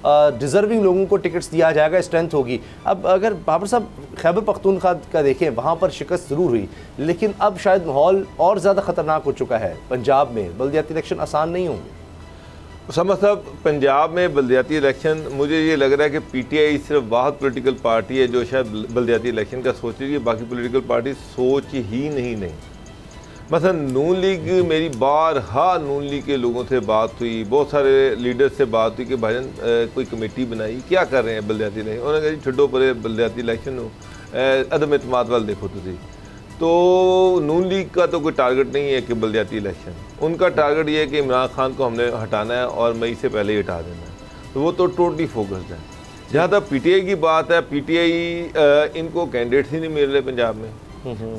डिज़र्विंग लोगों को टिकट्स दिया जाएगा, स्ट्रेंथ होगी। अब अगर बाबर साहब खैबर पख्तूनख्वा का देखें, वहाँ पर शिकस्त ज़रूर हुई, लेकिन अब शायद माहौल और ज़्यादा ख़तरनाक हो चुका है। पंजाब में बल्दियाती इलेक्शन आसान नहीं होंगे। समझ साहब, पंजाब में बल्दियाती इलेक्शन, मुझे ये लग रहा है कि पीटीआई सिर्फ वाहद पॉलिटिकल पार्टी है जो शायद बल्दियाती इलेक्शन का सोच रही है, बाकी पॉलिटिकल पार्टी सोच ही नहीं। मसलन नून लीग, मेरी बारहा नून लीग के लोगों से बात हुई, बहुत सारे लीडर्स से बात हुई कि भाईजान कोई कमेटी बनाई, क्या कर रहे हैं बल्दियाती इलेक्शन। उन्होंने कहा जी छड्डो परे बल्दियाती इलेक्शन हो, अदम एतमाद वाल देखो तुसी। तो नून लीग का तो कोई टारगेट नहीं है कि बल्दियाती इलेक्शन, उनका टारगेट ये है कि इमरान खान को हमने हटाना है और मई से पहले ही हटा देना है, तो वो तो टोटली फोकस्ड है। जहाँ तक पीटीआई की बात है, पीटीआई इनको कैंडिडेट्स ही नहीं मिल रहे पंजाब में।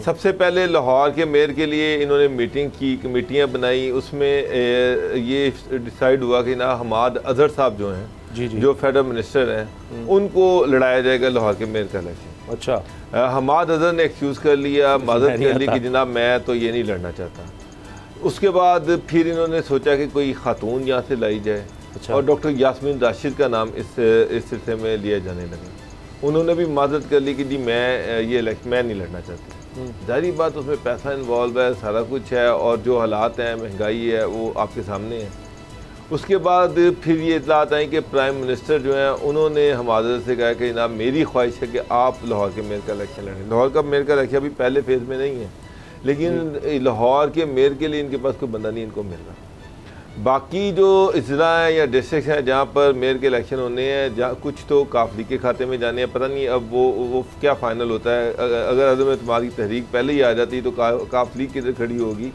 सबसे पहले लाहौर के मेयर के लिए इन्होंने मीटिंग की, कमेटियाँ बनाई, उसमें ये डिसाइड हुआ कि ना हमाद अजहर साहब जो हैं जो फेडरल मिनिस्टर हैं उनको लड़ाया जाएगा लाहौर के मेयर का इलेक्शन। अच्छा, हमाद अजहर ने एक्सक्यूज़ कर लिया, मदद कर ली कि जनाब मैं तो ये नहीं लड़ना चाहता। उसके बाद फिर इन्होंने सोचा कि कोई खातून यहाँ से लाई जाए। अच्छा। और डॉक्टर यास्मीन राशिद का नाम इस सिलसिले में लिया जाने लगा। उन्होंने भी मदद कर ली कि जी मैं ये इलेक्शन मैं नहीं लड़ना चाहती। जाहिर बात उसमें पैसा इन्वॉल्व है, सारा कुछ है, और जो हालात हैं, महंगाई है, वो आपके सामने है। उसके बाद फिर ये इतलात आई कि प्राइम मिनिस्टर जो हैं उन्होंने हमारे से कहा कि जनाब मेरी ख्वाहिश है कि आप लाहौर के मेयर का इलेक्शन लड़ें। लाहौर का मेयर का इलेक्शन अभी पहले फेज़ में नहीं है, लेकिन लाहौर के मेयर के लिए इनके पास कोई बंदा नहीं इनको मिल रहा। बाकी जो इजला हैं या डिस्ट्रिक्ट हैं जहाँ पर मेयर के इलेक्शन होने हैं, जहाँ कुछ तो काफ लीग के खाते में जाने हैं, पता नहीं अब वो क्या फ़ाइनल होता है। अगर अदम एतमाद की तहरीक पहले ही आ जाती तो काफ लीग किधर खड़ी होगी,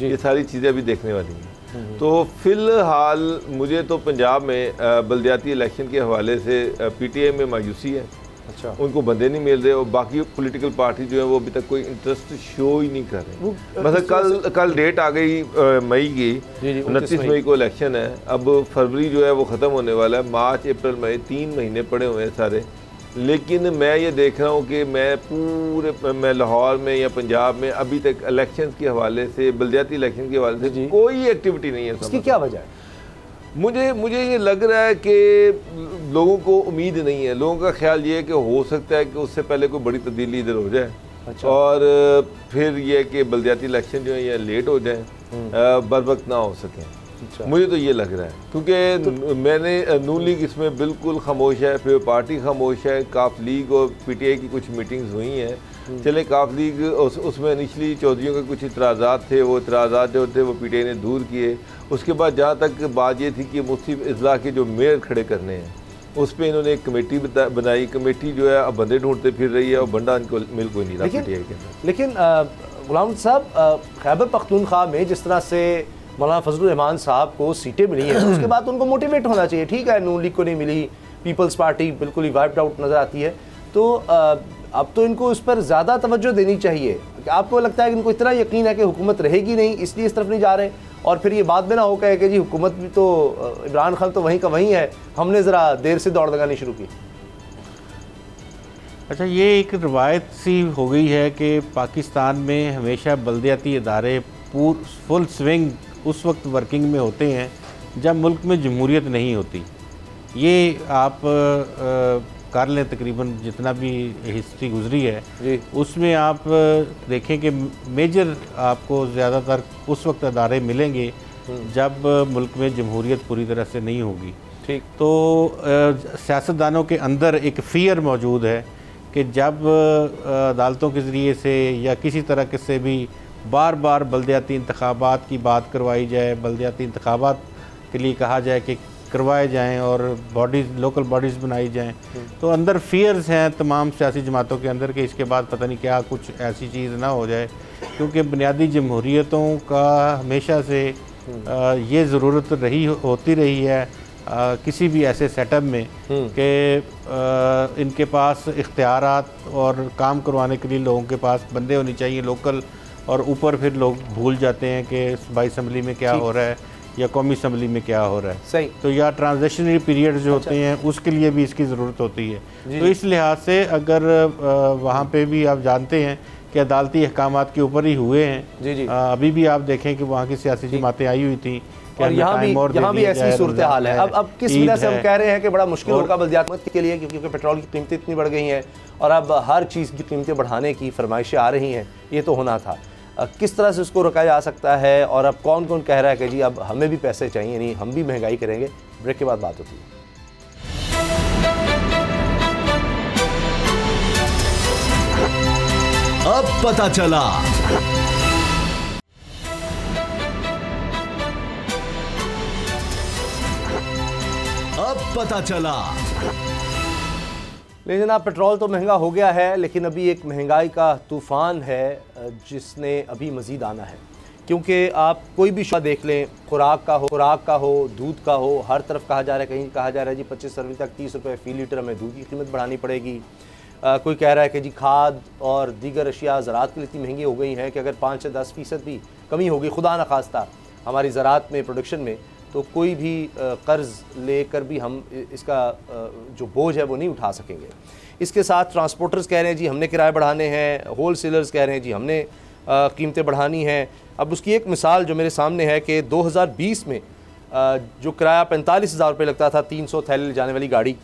ये सारी चीज़ें अभी देखने वाली हैं। तो फ़िलहाल मुझे तो पंजाब में बल्दियाती इलेक्शन के हवाले से पीटीआई में मायूसी है। अच्छा, उनको बंदे नहीं मिल रहे, और बाकी पॉलिटिकल पार्टी जो है वो अभी तक कोई इंटरेस्ट शो ही नहीं कर रहे। मतलब कल डेट आ गई मई की, 29 मई को इलेक्शन है। अब फरवरी जो है वो ख़त्म होने वाला है, मार्च अप्रैल मई 3 महीने पड़े हुए हैं सारे। लेकिन मैं ये देख रहा हूँ कि मैं लाहौर में या पंजाब में अभी तक इलेक्शन के हवाले से, बल्दियाती इलेक्शन के हवाले से कोई एक्टिविटी नहीं है। इसकी क्या वजह है? मुझे ये लग रहा है कि लोगों को उम्मीद नहीं है। लोगों का ख्याल ये है कि हो सकता है कि उससे पहले कोई बड़ी तब्दीली इधर हो जाए। अच्छा। और फिर ये कि बल्दियाती इलेक्शन जो है ये लेट हो जाए, बर वक्त ना हो सकें। अच्छा। मुझे तो ये लग रहा है, क्योंकि मैंने नून लीग इसमें बिल्कुल खामोश है, फिर पार्टी खामोश है। काफ लीग और पीटीआई की कुछ मीटिंग्स हुई हैं, चले काफ लीग उसमें इनिशली चौधरीयों के कुछ इतराज़ात थे, वो इतराज़ात जो थे वो पीटीआई ने दूर किए। उसके बाद जहाँ तक बात ये थी कि मुफ्ती इजला के जो मेयर खड़े करने हैं, उस पर इन्होंने एक कमेटी बनाई। कमेटी जो है अब बंदे ढूंढते फिर रही है और बंदा इनको मिल कोई नहीं रहा पीटीआई के अंदर। लेकिन गुलाम साहब, खैबर पख्तूनख्वा में जिस तरह से मौलाना फजलुर रहमान साहब को सीटें मिली हैं, उसके बाद उनको मोटिवेट होना चाहिए। ठीक है, नून लीग को नहीं मिली, पीपल्स पार्टी बिल्कुल ही वाइप्ड आउट नज़र आती है, तो अब तो इनको उस पर ज़्यादा तवज्जो देनी चाहिए। आपको लगता है कि इनको इतना यकीन है कि हुकूमत रहेगी नहीं, इसलिए इस तरफ नहीं जा रहे, और फिर ये बात में ना हो कहे कि जी हुकूमत भी तो इमरान खान तो वहीं का वहीं है, हमने ज़रा देर से दौड़ लगानी शुरू की। अच्छा, ये एक रवायत सी हो गई है कि पाकिस्तान में हमेशा बल्दियाती इदारे फुल स्विंग उस वक्त वर्किंग में होते हैं जब मुल्क में जमहूरियत नहीं होती। ये आप कर लें, तकरीबन जितना भी हिस्ट्री गुजरी है उसमें आप देखें कि मेजर आपको ज़्यादातर उस वक्त अदारे मिलेंगे जब मुल्क में जमहूरियत पूरी तरह से नहीं होगी। ठीक, तो सियासतदानों के अंदर एक फ़ियर मौजूद है कि जब अदालतों के ज़रिए से या किसी तरह के से भी बार बार बल्दियाती इंतखाबात की बात करवाई जाए, बल्दियाती इंतखाबात के लिए कहा जाए कि करवाए जाएं और बॉडीज़, लोकल बॉडीज़ बनाई जाएं, तो अंदर फियर्स हैं तमाम सियासी जमातों के अंदर कि इसके बाद पता नहीं क्या कुछ ऐसी चीज़ ना हो जाए। क्योंकि बुनियादी जमहूरियतों का हमेशा से ये ज़रूरत होती रही है किसी भी ऐसे सेटअप में कि इनके पास इख्तियारात और काम करवाने के लिए लोगों के पास बंदे होने चाहिए, लोकल और ऊपर फिर लोग भूल जाते हैं कि सूबाई असम्बली में क्या हो रहा है या कौमी असम्बली में क्या हो रहा है। सही। तो या ट्रांजिशनरी पीरियड जो होते हैं उसके लिए भी इसकी ज़रूरत होती है। तो इस लिहाज से अगर वहाँ पे भी आप जानते हैं कि अदालती अहकामात के ऊपर ही हुए हैं। अभी भी आप देखें कि वहाँ की सियासी जमातें आई हुई थी और यहाँ भी ऐसी सूरत हाल है। अब किस वजह से हम कह रहे हैं कि बड़ा मुश्किल होगा बल्दियात के लिए, क्योंकि पेट्रोल की कीमतें इतनी बढ़ गई हैं और अब हर चीज़ की कीमतें बढ़ाने की फरमाइशें आ रही हैं। ये तो होना था, किस तरह से उसको रोका जा सकता है और अब कौन कौन कह रहा है कि जी अब हमें भी पैसे चाहिए, नहीं हम भी महंगाई करेंगे। ब्रेक के बाद बात होती है। अब पता चला। अब पता चला। लेकिन जनाब, पेट्रोल तो महंगा हो गया है, लेकिन अभी एक महंगाई का तूफ़ान है जिसने अभी मज़ीद आना है। क्योंकि आप कोई भी शय देख लें, खुराक का हो, दूध का हो, हर तरफ कहा जा रहा है, कहीं कहा जा रहा है जी 25 फरवरी तक 30 रुपये फ़ी लीटर हमें दूध की कीमत बढ़ानी पड़ेगी। कोई कह रहा है कि जी खाद और दीगर अशिया ज़राअत के लिए इतनी महंगी हो गई हैं कि अगर 5 से 10% भी कमी होगी खुदा न खास्ता हमारी ज़राअत में, प्रोडक्शन में, तो कोई भी कर्ज़ लेकर भी हम इसका जो बोझ है वो नहीं उठा सकेंगे। इसके साथ ट्रांसपोर्टर्स कह रहे हैं जी हमने किराए बढ़ाने हैं, होल सेलर्स कह रहे हैं जी हमने कीमतें बढ़ानी हैं। अब उसकी एक मिसाल जो मेरे सामने है कि 2020 में जो किराया 45,000 रुपये लगता था 300 थैले ले जाने वाली गाड़ी,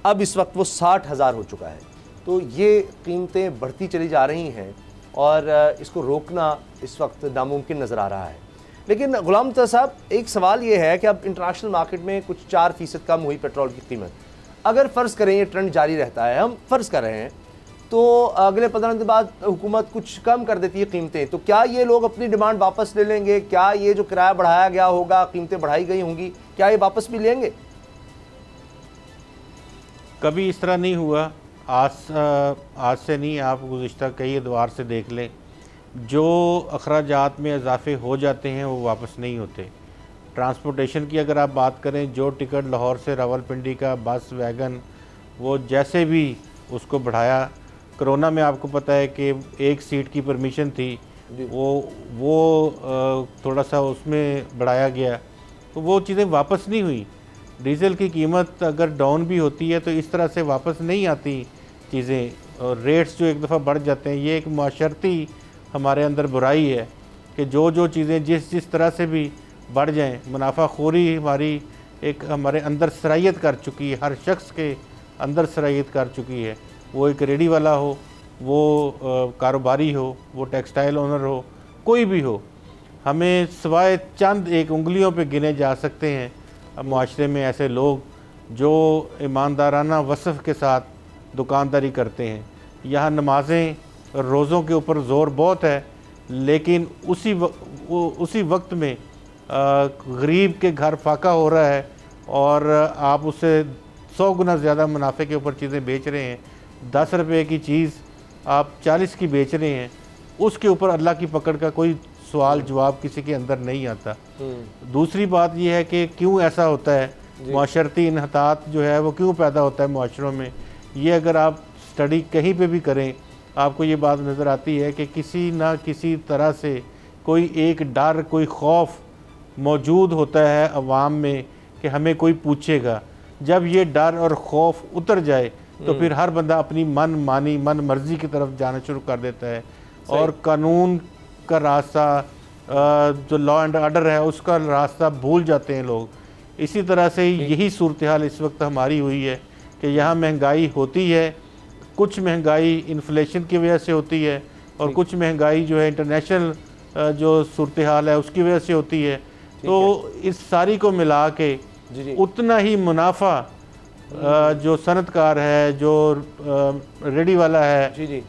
अब इस वक्त वो 60,000 हो चुका है। तो ये कीमतें बढ़ती चली जा रही हैं और इसको रोकना इस वक्त नामुमकिन नज़र आ रहा है। लेकिन गुलाम मुर्तज़ा साहब, एक सवाल ये है कि अब इंटरनेशनल मार्केट में कुछ 4% कम हुई पेट्रोल की कीमत। अगर फ़र्ज़ करें ये ट्रेंड जारी रहता है, हम फ़र्ज़ कर रहे हैं, तो अगले 15 दिन बाद हुकूमत कुछ कम कर देती है कीमतें, तो क्या ये लोग अपनी डिमांड वापस ले लेंगे? क्या ये जो किराया बढ़ाया गया होगा, कीमतें बढ़ाई गई होंगी, क्या ये वापस भी लेंगे? कभी इस तरह नहीं हुआ। आज से नहीं, आप गुज़िश्ता कई अदवार से देख लें, जो अखराजात में इजाफे हो जाते हैं वो वापस नहीं होते। ट्रांसपोर्टेशन की अगर आप बात करें, जो टिकट लाहौर से रावलपिंडी का बस वैगन, वो जैसे भी उसको बढ़ाया, कोरोना में आपको पता है कि एक सीट की परमिशन थी, वो थोड़ा सा उसमें बढ़ाया गया, तो वो चीज़ें वापस नहीं हुई। डीज़ल की कीमत अगर डाउन भी होती है तो इस तरह से वापस नहीं आती चीज़ें, और रेट्स जो एक दफ़ा बढ़ जाते हैं, ये एक माशरती हमारे अंदर बुराई है कि जो चीज़ें जिस तरह से भी बढ़ जाएं, मुनाफाखोरी हमारी एक हमारे अंदर सरायत कर चुकी है, हर शख्स के अंदर सरायत कर चुकी है। वो एक रेडी वाला हो, वो कारोबारी हो, वो टेक्सटाइल ओनर हो, कोई भी हो, हमें सिवाय चंद एक उंगलियों पे गिने जा सकते हैं अब माशरे में ऐसे लोग जो ईमानदाराना वसफ़ के साथ दुकानदारी करते हैं। यहाँ नमाज़ें रोज़ों के ऊपर ज़ोर बहुत है, लेकिन उसी वक्त में गरीब के घर फाका हो रहा है और आप उससे 100 गुना ज़्यादा मुनाफे के ऊपर चीज़ें बेच रहे हैं। 10 रुपये की चीज़ आप 40 की बेच रहे हैं, उसके ऊपर अल्लाह की पकड़ का कोई सवाल जवाब किसी के अंदर नहीं आता। दूसरी बात यह है कि क्यों ऐसा होता है, माशरती इन्हतात जो है वो क्यों पैदा होता है माशरों में। ये अगर आप स्टडी कहीं पे भी करें, आपको ये बात नज़र आती है कि किसी ना किसी तरह से कोई एक डर, कोई खौफ मौजूद होता है अवाम में कि हमें कोई पूछेगा। जब ये डर और खौफ उतर जाए तो फिर हर बंदा अपनी मन मर्जी की तरफ जाना शुरू कर देता है और कानून का रास्ता, जो लॉ एंड ऑर्डर है, उसका रास्ता भूल जाते हैं लोग। इसी तरह से यही सूरत हाल इस वक्त हमारी हुई है कि यहाँ महंगाई होती है, कुछ महंगाई इन्फ्लेशन की वजह से होती है और कुछ महंगाई जो है इंटरनेशनल जो सूरत हाल है उसकी वजह से होती है। तो इस सारी को मिला के उतना ही मुनाफा जो सनतकार है, जो रेडी वाला है,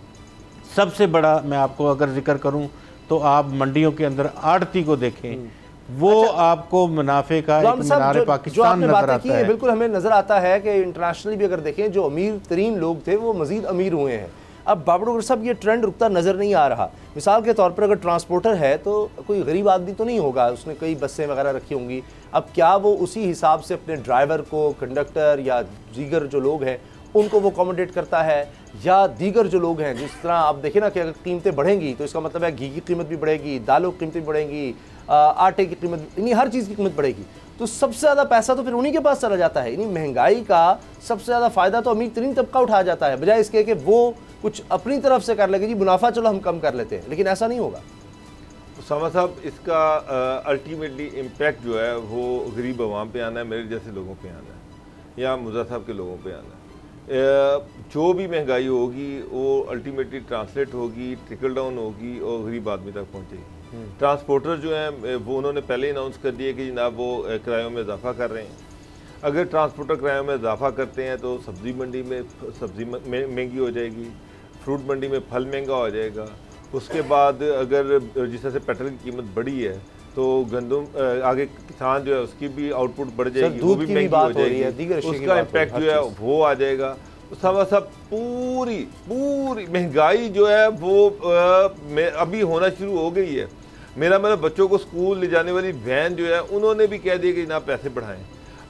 सबसे बड़ा मैं आपको अगर जिक्र करूं तो आप मंडियों के अंदर आड़ती को देखें, वो आपको मुनाफे का एक मीनार पाकिस्तान नजर आता है। बिल्कुल हमें नजर आता है कि इंटरनेशनली भी अगर देखें, जो अमीर तरीन लोग थे वो मजीद अमीर हुए हैं। अब बाबड़ साहब, ये ट्रेंड रुकता नज़र नहीं आ रहा। मिसाल के तौर पर अगर ट्रांसपोर्टर है तो कोई गरीब आदमी तो नहीं होगा, उसने कई बसें वगैरह रखी होंगी। अब क्या वो उसी हिसाब से अपने ड्राइवर को, कंडक्टर या दीगर जो लोग हैं उनको वो अकोमोडेट करता है, या दीगर जो लोग हैं, जिस तरह आप देखें ना कि अगर कीमतें बढ़ेंगी तो इसका मतलब है घी की कीमत भी बढ़ेगी, दालों की कीमतें बढ़ेंगी, आटे की कीमत, यानी हर चीज़ की कीमत बढ़ेगी, तो सबसे ज़्यादा पैसा तो फिर उन्हीं के पास चला जाता है। यानी महंगाई का सबसे ज़्यादा फ़ायदा तो अमीर तरीन तबका उठाया जाता है, बजाय इसके कि वो कुछ अपनी तरफ से कर लेंगे, जी मुनाफा चलो हम कम कर लेते हैं, लेकिन ऐसा नहीं होगा। उसामा साहब, इसका अल्टीमेटली इम्पैक्ट जो है वो गरीब आवाम पे आना है, मेरे जैसे लोगों पे आना है, या मुर्जा साहब के लोगों पे आना है। जो भी महंगाई होगी वो अल्टीमेटली ट्रांसलेट होगी, ट्रिकल डाउन होगी और गरीब आदमी तक पहुँचेगी। ट्रांसपोर्टर जो हैं वो उन्होंने पहले ही अनाउंस कर दिया कि जनाब वो किरायों में इजाफा कर रहे हैं। अगर ट्रांसपोर्टर किरायों में इजाफा करते हैं तो सब्ज़ी मंडी में सब्ज़ी महंगी हो जाएगी, फ्रूट मंडी में फल महंगा हो जाएगा। उसके बाद अगर जिस तरह से पेट्रोल की कीमत बढ़ी है तो गंदम आगे किसान जो है उसकी भी आउटपुट बढ़ जाएगी, वो भी महंगी हो जाएगी, उसका इम्पैक्ट जो है वो आ जाएगा। सब पूरी महंगाई जो है वो अभी होना शुरू हो गई है। मेरा बच्चों को स्कूल ले जाने वाली वैन जो है उन्होंने भी कह दिया कि जनाब पैसे बढ़ाएं।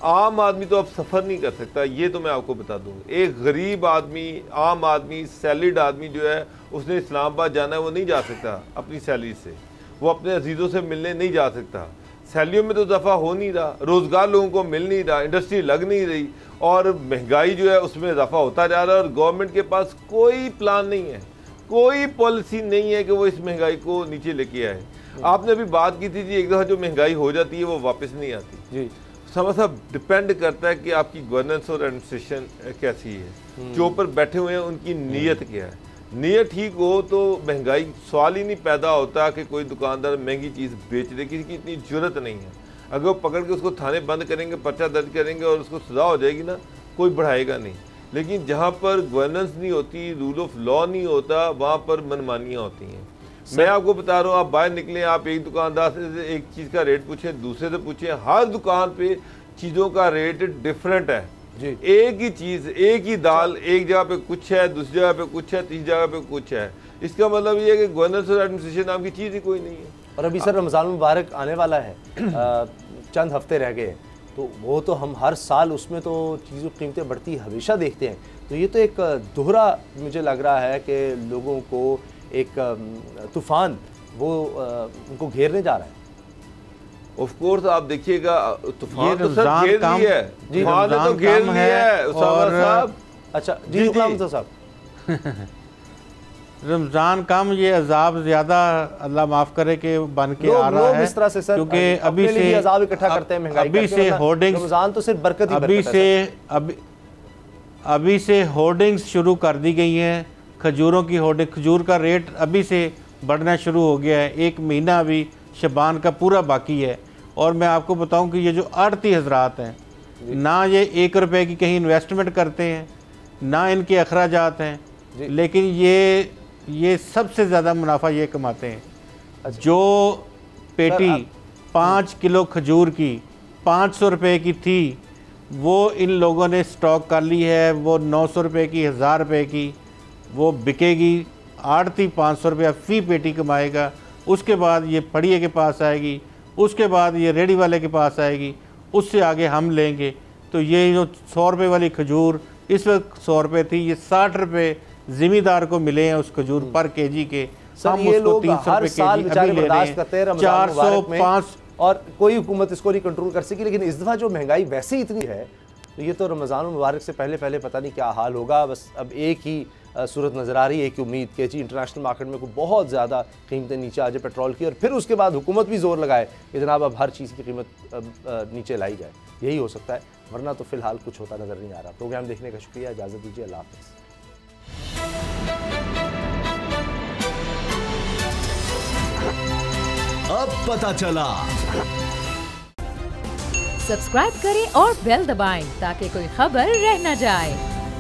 आम आदमी तो अब सफ़र नहीं कर सकता, ये तो मैं आपको बता दूँ। एक गरीब आदमी, आम आदमी, सैलरीड आदमी जो है उसने इस्लामाबाद जाना है, वो नहीं जा सकता अपनी सैलरी से, वो अपने अजीज़ों से मिलने नहीं जा सकता। सैलरियों में तो इजाफा हो नहीं रहा, रोज़गार लोगों को मिल नहीं रहा, इंडस्ट्री लग नहीं रही, और महंगाई जो है उसमें इजाफा होता जा रहा है। और गवर्नमेंट के पास कोई प्लान नहीं है, कोई पॉलिसी नहीं है कि वो इस महंगाई को नीचे लेके आए। आपने अभी बात की थी जी, एक दफ़ा जो महंगाई हो जाती है वो वापस नहीं आती जी। सब डिपेंड करता है कि आपकी गवर्नेंस और एडमिनिस्ट्रेशन कैसी है, जो ऊपर बैठे हुए हैं उनकी नीयत क्या है। नीयत ठीक हो तो महंगाई सवाल ही नहीं पैदा होता कि कोई दुकानदार महंगी चीज़ बेच दे, किसी की इतनी जरूरत नहीं है। अगर वो पकड़ के उसको थाने बंद करेंगे, पर्चा दर्ज करेंगे और उसको सजा हो जाएगी ना, कोई बढ़ाएगा नहीं। लेकिन जहाँ पर गवर्नेंस नहीं होती, रूल ऑफ लॉ नहीं होता, वहाँ पर मनमानियाँ होती हैं। मैं आपको बता रहा हूँ, आप बाहर निकले, आप एक दुकानदार से एक चीज़ का रेट पूछें, दूसरे से पूछें, हर दुकान पे चीज़ों का रेट डिफरेंट है जी। एक ही चीज़, एक ही दाल, एक जगह पे कुछ है, दूसरी जगह पे कुछ है, तीसरी जगह पे कुछ है। इसका मतलब ये है कि गवर्नेंस और एडमिनिस्ट्रेशन नाम की चीज़ ही कोई नहीं है। और अभी सर रमज़ान मुबारक आने वाला है, चंद हफ्ते रह गए, तो वो तो हम हर साल उसमें तो चीज़ों की कीमतें बढ़ती हमेशा देखते हैं। तो ये तो एक दोहरा मुझे लग रहा है कि लोगों को एक तूफ़ान वो उनको घेरने जा रहा है। ऑफ कोर्स आप देखिएगा, तूफान तो सर घेर लिया है, तूफान ने तो घेर लिया है उसामा साहब। अच्छा जी साहब, रमज़ान कम, ये अजाब ज़्यादा, अल्लाह माफ़ करे कि बन के आ रहा है, इस तरह से सर, क्योंकि अभी से अजाब इकट्ठा करते हैं महंगाई, अभी से होर्डिंग्स, रमज़ान तो सिर्फ बरकत ही अभी से होर्डिंग्स शुरू कर दी गई हैं। खजूरों की होर्डिंग, खजूर का रेट अभी से बढ़ना शुरू हो गया है, एक महीना अभी शबान का पूरा बाकी है। और मैं आपको बताऊं कि ये जो आड़ती हजरात हैं, ना ये 1 रुपए की कहीं इन्वेस्टमेंट करते हैं, ना इनके अखराजात हैं, लेकिन ये सबसे ज़्यादा मुनाफा ये कमाते हैं। अच्छा। जो पेटी 5 किलो खजूर की 500 रुपये की थी, वो इन लोगों ने स्टॉक कर ली है, वो 900 रुपये की, 1000 रुपये की वो बिकेगी। आड़ती 500 रुपया फ़ी पेटी कमाएगा, उसके बाद ये पड़िए के पास आएगी, उसके बाद ये रेडी वाले के पास आएगी, उससे आगे हम लेंगे। तो ये जो 100 रुपये वाली खजूर इस वक्त 100 रुपये थी, ये 60 रुपये ज़िम्मेदार को मिले हैं उस खजूर पर केजी के। हम उसको 300 रुपये केजी अभी ले रहे हैं, 400-500, और कोई हुकूमत इसको नहीं कंट्रोल कर सकी। लेकिन इस दफ़ा जो महंगाई वैसे ही इतनी है, तो ये तो रमज़ान मुबारक से पहले पता नहीं क्या हाल होगा। बस अब एक ही सूरत नज़र आ रही है कि उम्मीद कि जी इंटरनेशनल मार्केट में कोई बहुत ज़्यादा कीमतें नीचे आ जाए पेट्रोल की, और फिर उसके बाद हुकूमत भी जोर लगाए कि जनाब अब हर चीज़ की कीमत नीचे लाई जाए। यही हो सकता है, वरना तो फ़िलहाल कुछ होता नज़र नहीं आ रहा। प्रोग्राम देखने का शुक्रिया, इजाज़त दीजिए, अल्लाह हाफ़िज़। अब पता चला। सब्सक्राइब करें और बेल दबाएं ताकि कोई खबर रह न जाए।